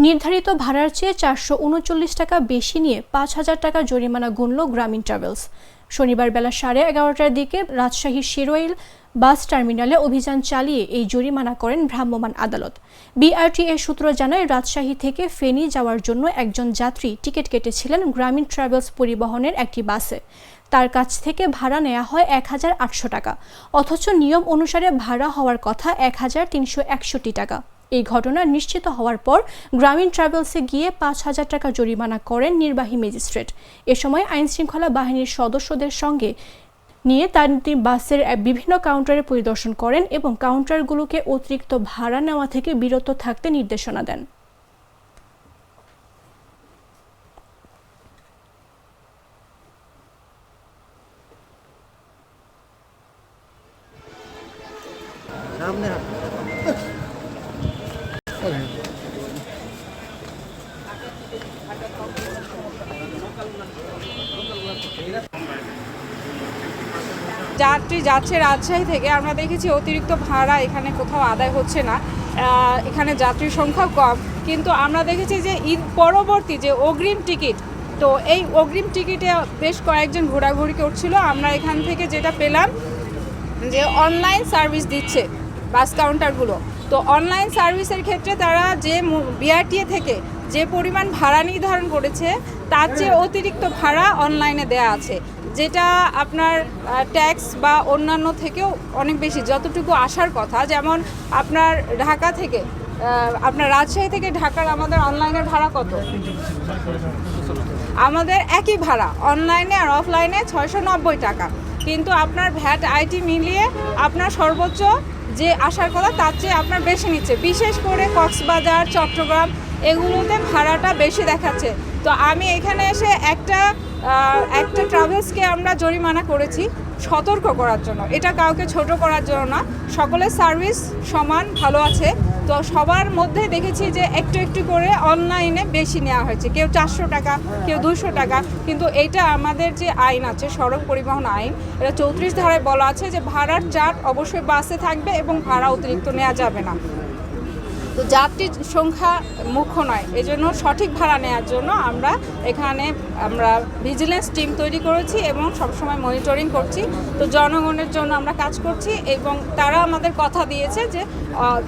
নির্ধারিত ভাড়ার চেয়ে 439 টাকা বেশি নিয়ে 5,000 টাকা জরিমানা গুনল গ্রামীণ ট্রাভেলস। শনিবার বেলা 11:30টার দিকে রাজশাহীর শিরোইল বাস টার্মিনালে অভিযান চালিয়ে এই জরিমানা করেন ভ্রাম্যমাণ আদালত। বিআরটিএ সূত্র জানায়, রাজশাহী থেকে ফেনী যাওয়ার জন্য একজন যাত্রী টিকিট কেটেছিলেন গ্রামীণ ট্রাভেলস পরিবহনের একটি বাসে। তার কাছ থেকে ভাড়া নেওয়া হয় 1,800 টাকা, অথচ নিয়ম অনুসারে ভাড়া হওয়ার কথা 1,361 টাকা। এই ঘটনা নিশ্চিত হওয়ার পর গ্রামীণ ট্রাভেলসে গিয়ে 5,000 টাকা জরিমানা করেন নির্বাহী ম্যাজিস্ট্রেট। এ সময় আইনশৃঙ্খলা বাহিনীর সদস্যদের সঙ্গে নিয়ে তিনি বাসের বিভিন্ন কাউন্টারে পরিদর্শন করেন এবং কাউন্টারগুলোকে অতিরিক্ত ভাড়া নেওয়া থেকে বিরত থাকতে নির্দেশনা দেন। যাত্রী যাচ্ছে রাজশাহী থেকে, আমরা দেখেছি অতিরিক্ত ভাড়া এখানে কোথাও আদায় হচ্ছে না। এখানে যাত্রীর সংখ্যা কম, কিন্তু আমরা দেখেছি যে ঈদ পরবর্তী যে অগ্রিম টিকিট, তো এই অগ্রিম টিকিটে বেশ কয়েকজন ঘোরাঘুরি করছিল। আমরা এখান থেকে যেটা পেলাম যে অনলাইন সার্ভিস দিচ্ছে বাস কাউন্টারগুলো। তো অনলাইন সার্ভিসের ক্ষেত্রে তারা যে বিআরটিএ থেকে যে পরিমাণ ভাড়া নির্ধারণ করেছে তার চেয়ে অতিরিক্ত ভাড়া অনলাইনে দেয়া আছে, যেটা আপনার ট্যাক্স বা অন্যান্য থেকেও অনেক বেশি, যতটুকু আসার কথা। যেমন আপনার ঢাকা থেকে আপনার রাজশাহী থেকে ঢাকার আমাদের অনলাইনের ভাড়া কত? আমাদের একই ভাড়া অনলাইনে আর অফলাইনে 690 টাকা, কিন্তু আপনার ভ্যাট আইটি মিলিয়ে আপনার সর্বোচ্চ যে আসার কথা তার চেয়ে আপনার বেশি নিচ্ছে। বিশেষ করে কক্সবাজার, চট্টগ্রাম এগুলোতে ভাড়াটা বেশি দেখাচ্ছে। তো আমি এখানে এসে একটা ট্রাভেলসকে আমরা জরিমানা করেছি সতর্ক করার জন্য, এটা কাউকে ছোট করার জন্য না। সকলের সার্ভিস সমান ভালো আছে, তো সবার মধ্যে দেখেছি যে একটু একটু করে অনলাইনে বেশি নেওয়া হয়েছে, কেউ 400 টাকা, কেউ 200 টাকা। কিন্তু এইটা আমাদের যে আইন আছে, সড়ক পরিবহন আইন, এটা 34 ধারায় বলা আছে যে ভাড়ার চার্ট অবশ্যই বাসে থাকবে এবং ভাড়া অতিরিক্ত নেওয়া যাবে না। তো যাত্রীর সংখ্যা মুখ্য নয়, এজন্য সঠিক ভাড়া নেওয়ার জন্য আমরা ভিজিলেন্স টিম তৈরি করেছি এবং সবসময় মনিটরিং করছি। তো জনগণের জন্য আমরা কাজ করছি এবং তারা আমাদের কথা দিয়েছে যে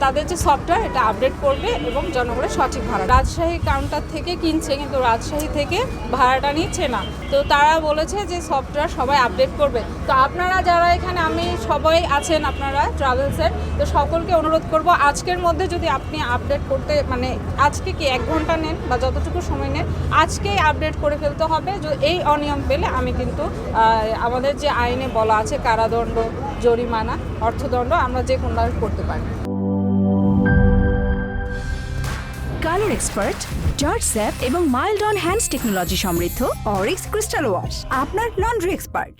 তাদের যে সফটওয়্যার এটা আপডেট করবে এবং জনগণের সঠিক ভাড়া। রাজশাহী কাউন্টার থেকে কিনছে, কিন্তু রাজশাহী থেকে ভাড়াটা নিচ্ছে না। তো তারা বলেছে যে সফটওয়্যার সবাই আপডেট করবে। তো আপনারা যারা এখানে সবাই আছেন আপনারা ট্রাভেলসের, তো সকলকে অনুরোধ করব আজকের মধ্যে যদি আপনি আপডেট করতে, আজকে কি 1 ঘন্টা নেন বা যতটুকু সময় নেন, আজকেই আপডেট করে ফেলতে হবে। এই অনিয়ম পেলে আমি কিন্তু আমাদের যে আইনে বলা আছে কারাদণ্ড, জরিমানা, অর্থদণ্ড, আমরা যে কোনোভাবে করতে পারি। কালার এক্সপার্ট, জর্জ স্যাপ এবং মাইল্ড অন হ্যান্ডস টেকনোলজি সমৃদ্ধ অরিক্স ক্রিস্টাল ওয়াশ আপনার লন্ড্রি এক্সপার্ট।